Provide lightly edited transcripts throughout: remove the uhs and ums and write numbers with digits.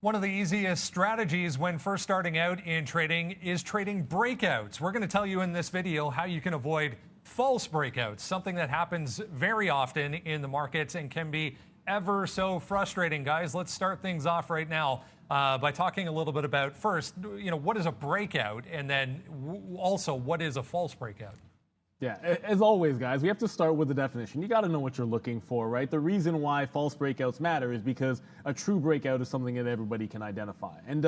One of the easiest strategies when first starting out in trading is trading breakouts. We're going to tell you in this video how you can avoid false breakouts, something that happens very often in the markets and can be ever so frustrating. Guys, let's start things off right now by talking a little bit about first, what is a breakout, and then also what is a false breakout? Yeah, as always, guys, we have to start with the definition. You got to know what you're looking for, right? The reason why false breakouts matter is because a true breakout is something that everybody can identify. And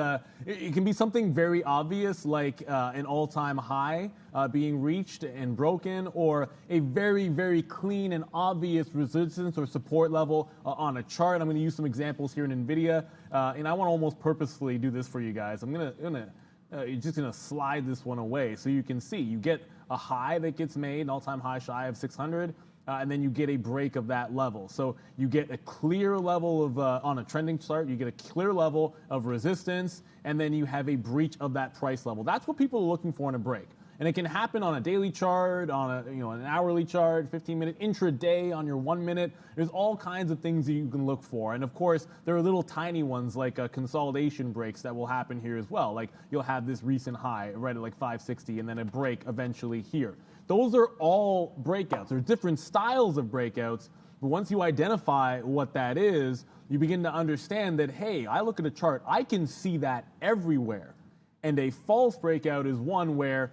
it can be something very obvious, like an all-time high being reached and broken, or a very, very clean and obvious resistance or support level on a chart. I'm going to use some examples here in NVIDIA, and I want to almost purposefully do this for you guys. You're just going to slide this one away so you can see. You get a high that gets made, an all-time high shy of 600, and then you get a break of that level. So you get a clear level of, on a trending chart, you get a clear level of resistance, and then you have a breach of that price level. That's what people are looking for in a break. And it can happen on a daily chart, on an hourly chart, 15-minute intraday, on your 1 minute. There's all kinds of things that you can look for. And of course, there are little tiny ones like consolidation breaks that will happen here as well. Like you'll have this recent high right at like 560 and then a break eventually here. Those are all breakouts. There are different styles of breakouts, but once you identify what that is, you begin to understand that, hey, I look at a chart, I can see that everywhere. And a false breakout is one where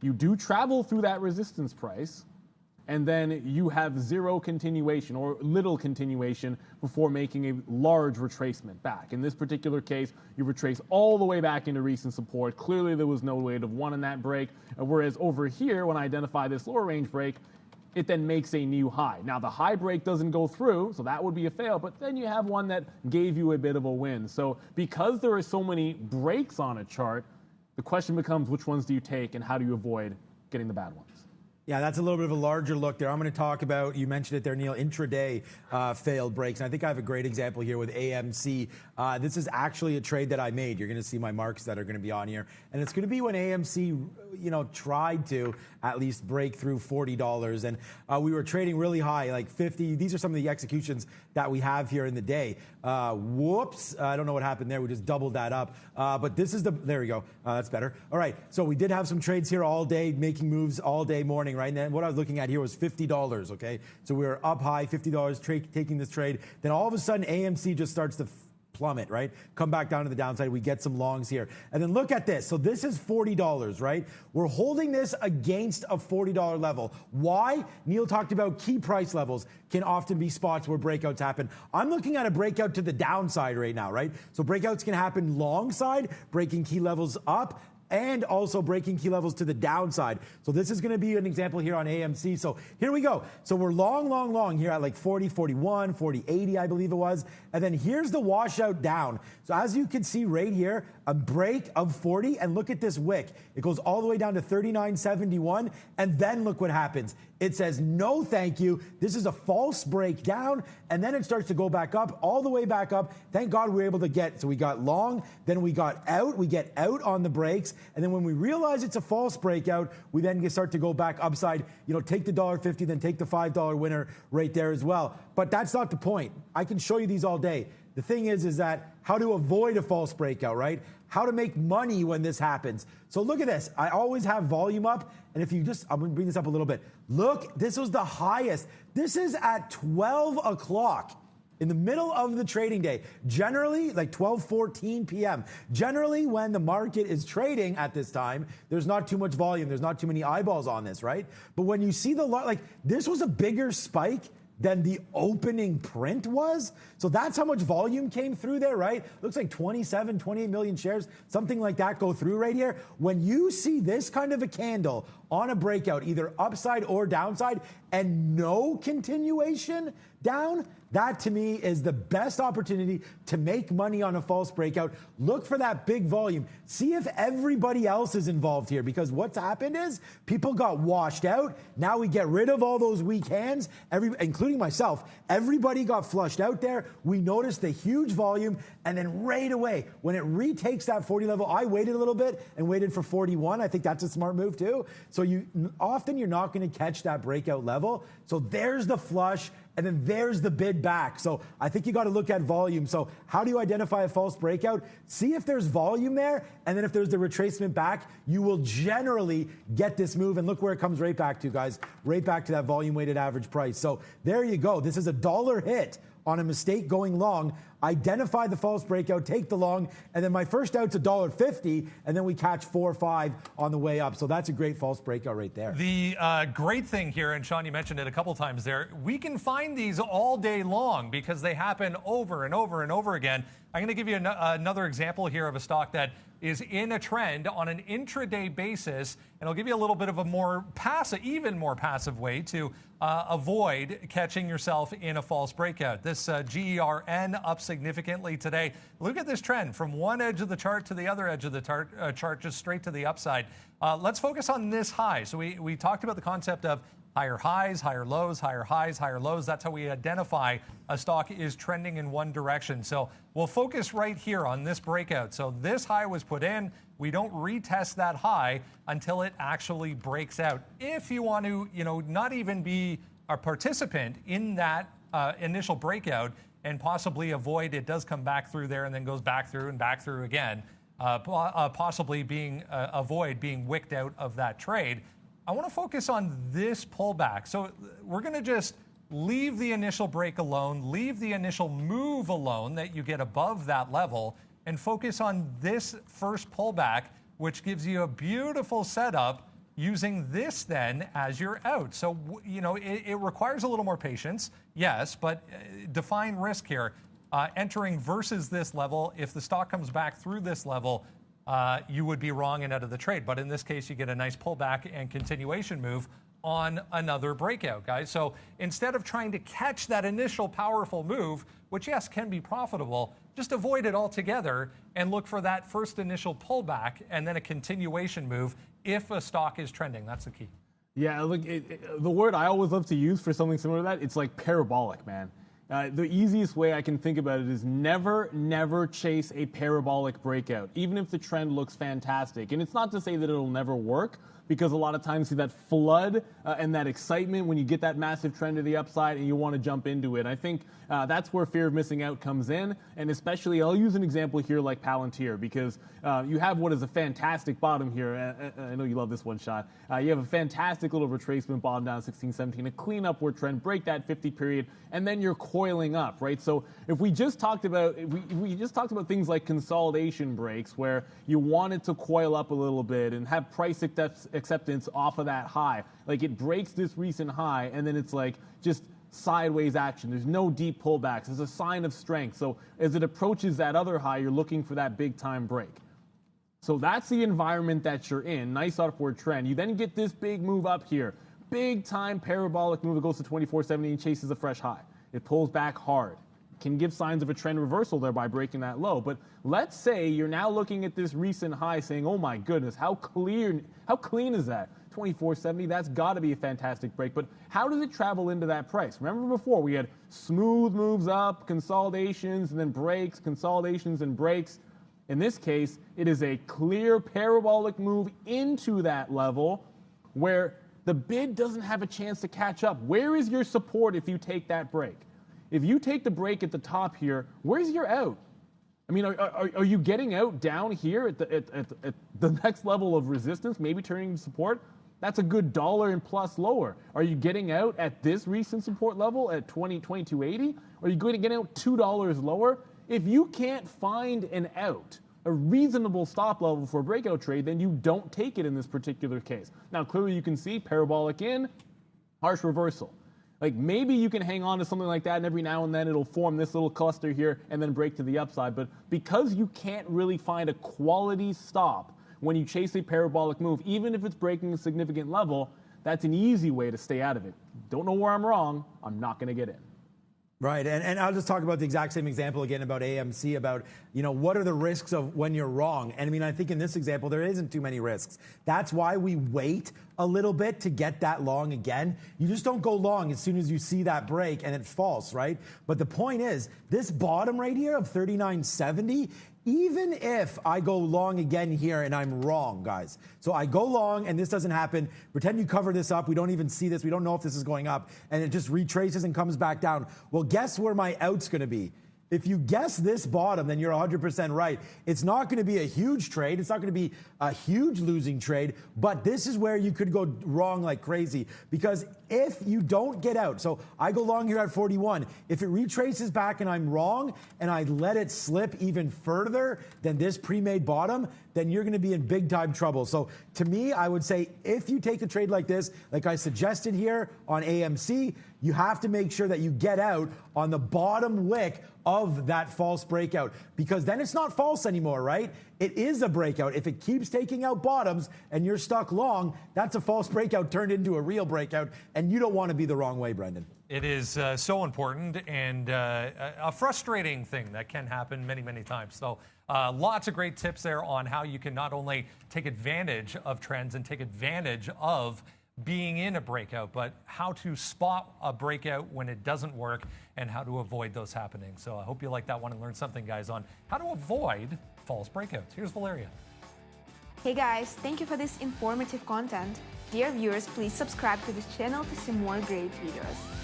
you do travel through that resistance price, and then you have zero continuation or little continuation before making a large retracement back. In this particular case, you retrace all the way back into recent support. Clearly, there was no weight of one in that break, whereas over here, when I identify this lower range break, it then makes a new high. Now, the high break doesn't go through, so that would be a fail, but then you have one that gave you a bit of a win. So because there are so many breaks on a chart, the question becomes, which ones do you take and how do you avoid getting the bad ones? Yeah, that's a little bit of a larger look there. I'm going to talk about, you mentioned it there, Neil, intraday failed breaks. And I think I have a great example here with AMC. This is actually a trade that I made. You're going to see my marks that are going to be on here. And it's going to be when AMC, tried to at least break through $40. And we were trading really high, like 50. These are some of the executions that we have here in the day. Whoops. I don't know what happened there. We just doubled that up. But this is there we go. That's better. All right. So we did have some trades here all day, making moves all day morning, right? And then what I was looking at here was $50, okay? So we were up high, $50, taking this trade. Then all of a sudden, AMC just starts to plummet, right? Come back down to the downside. We get some longs here. And then look at this. So this is $40, right? We're holding this against a $40 level. Why? Neil talked about key price levels can often be spots where breakouts happen. I'm looking at a breakout to the downside right now, right? So breakouts can happen long side, breaking key levels up, and also breaking key levels to the downside. So this is going to be an example here on AMC. So here we go. So we're long here at like 40, 41, 40, 80, I believe it was. And then here's the washout down. So as you can see right here, a break of 40, and look at this wick. It goes all the way down to 39.71, and then look what happens. It says, no, thank you. This is a false breakdown, and then it starts to go back up, all the way back up. Thank God we were able to get, so we got long, then we got out, we get out on the breaks, and then when we realize it's a false breakout, we then start to go back upside, take the $1.50, then take the $5 winner right there as well. But that's not the point. I can show you these all day. The thing is that how to avoid a false breakout, right? How to make money when this happens. So look at this. I always have volume up. And if you I'm going to bring this up a little bit. Look, this was the highest. This is at 12 o'clock in the middle of the trading day. Generally, like 12:14 p.m. Generally, when the market is trading at this time, there's not too much volume. There's not too many eyeballs on this, right? But when you see this was a bigger spike than the opening print was. So that's how much volume came through there, right? Looks like 27, 28 million shares, something like that go through right here. When you see this kind of a candle on a breakout, either upside or downside, and no continuation down, that to me is the best opportunity to make money on a false breakout. Look for that big volume. See if everybody else is involved here, because what's happened is people got washed out. Now we get rid of all those weak hands, including myself. Everybody got flushed out there. We noticed the huge volume, and then right away, when it retakes that 40 level, I waited a little bit and waited for 41. I think that's a smart move too. So often you're not going to catch that breakout level. So there's the flush. and then there's the bid back. So I think you got to look at volume. So how do you identify a false breakout? See if there's volume there, and then if there's the retracement back, you will generally get this move. And look where it comes right back to, guys. Right back to that volume weighted average price. So there you go. This is a dollar hit on a mistake going long. Identify the false breakout, take the long, and then my first out's $1.50, and then we catch 4 or 5 on the way up. So that's a great false breakout right there. The great thing here, and Sean, you mentioned it a couple times there, we can find these all day long because they happen over and over and over again. I'm going to give you another example here of a stock that is in a trend on an intraday basis, and I'll give you a little bit of a more passive, even more passive way to avoid catching yourself in a false breakout. This GERN up significantly today. Look at this trend from one edge of the chart to the other edge of the chart, just straight to the upside. Let's focus on this high. So we talked about the concept of higher highs, higher lows, higher highs, higher lows. That's how we identify a stock is trending in one direction. So we'll focus right here on this breakout. So this high was put in. We don't retest that high until it actually breaks out. If you want to, not even be a participant in that initial breakout and possibly avoid it does come back through there and then goes back through and back through again, possibly avoid being wicked out of that trade. I want to focus on this pullback. So we're going to just leave the initial break alone, leave the initial move alone that you get above that level, and focus on this first pullback, which gives you a beautiful setup using this then as your out. So, it requires a little more patience, yes, but define risk here. Entering versus this level, if the stock comes back through this level, you would be wrong and out of the trade. But in this case, you get a nice pullback and continuation move on another breakout, guys. So instead of trying to catch that initial powerful move, which, yes, can be profitable, just avoid it altogether and look for that first initial pullback and then a continuation move if a stock is trending. That's the key. Yeah, look, the word I always love to use for something similar to that, it's like parabolic, man. The easiest way I can think about it is never chase a parabolic breakout, even if the trend looks fantastic. And it's not to say that it'll never work, because a lot of times you see that flood and that excitement when you get that massive trend to the upside and you want to jump into it. I think that's where fear of missing out comes in. And especially, I'll use an example here like Palantir, because you have what is a fantastic bottom here. I know you love this one, Sean. You have a fantastic little retracement bottom down 16, 17, a clean upward trend, break that 50 period, and then you're coiling up, right? So if we just talked about things like consolidation breaks, where you wanted to coil up a little bit and have price acceptance off of that high, like it breaks this recent high and then it's like just sideways action. There's no deep pullbacks. It's a sign of strength. So as it approaches that other high, you're looking for that big time break. So that's the environment that you're in. Nice upward trend. You then get this big move up here. Big time parabolic move. It goes to 24.70 and chases a fresh high. It pulls back hard. Can give signs of a trend reversal there by breaking that low. But let's say you're now looking at this recent high saying, oh my goodness, how clean is that? 24.70, that's got to be a fantastic break. But how does it travel into that price? Remember before, we had smooth moves up, consolidations, and then breaks, consolidations and breaks. In this case, it is a clear parabolic move into that level where the bid doesn't have a chance to catch up. Where is your support if you take that break? If you take the break at the top here, where's your out? I mean, are you getting out down here at the next level of resistance, maybe turning to support? That's a good $1 and plus lower. Are you getting out at this recent support level at 22.80? Are you going to get out $2 lower? If you can't find an out, a reasonable stop level for a breakout trade, then you don't take it in this particular case. Now, clearly you can see parabolic in, harsh reversal. Like maybe you can hang on to something like that and every now and then it'll form this little cluster here and then break to the upside. But because you can't really find a quality stop when you chase a parabolic move, even if it's breaking a significant level, that's an easy way to stay out of it. Don't know where I'm wrong, I'm not going to get in. Right, and I'll just talk about the exact same example again about AMC, about, what are the risks of when you're wrong? And I mean, I think in this example, there isn't too many risks. That's why we wait a little bit to get that long again. You just don't go long as soon as you see that break and it falls, right? But the point is, this bottom right here of 39.70, even if I go long again here and I'm wrong, guys. So I go long and this doesn't happen. Pretend you cover this up. We don't even see this. We don't know if this is going up. And it just retraces and comes back down. Well, guess where my out's going to be? If you guess this bottom, then you're 100% right. It's not going to be a huge trade. It's not going to be a huge losing trade, but this is where you could go wrong like crazy, because if you don't get out, so I go long here at 41, if it retraces back and I'm wrong and I let it slip even further than this pre-made bottom, then you're going to be in big time trouble. So to me, I would say if you take a trade like this, like I suggested here on AMC, you have to make sure that you get out on the bottom wick of that false breakout, because then it's not false anymore, right? It is a breakout. If it keeps taking out bottoms and you're stuck long, that's a false breakout turned into a real breakout, and you don't want to be the wrong way, Brendan. It is so important and a frustrating thing that can happen many, many times. So lots of great tips there on how you can not only take advantage of trends and take advantage of being in a breakout, but how to spot a breakout when it doesn't work and how to avoid those happening. So I hope you like that one and learn something, guys, on how to avoid false breakouts. Here's Valeria. Hey guys, thank you for this informative content. Dear viewers, please subscribe to this channel to see more great videos.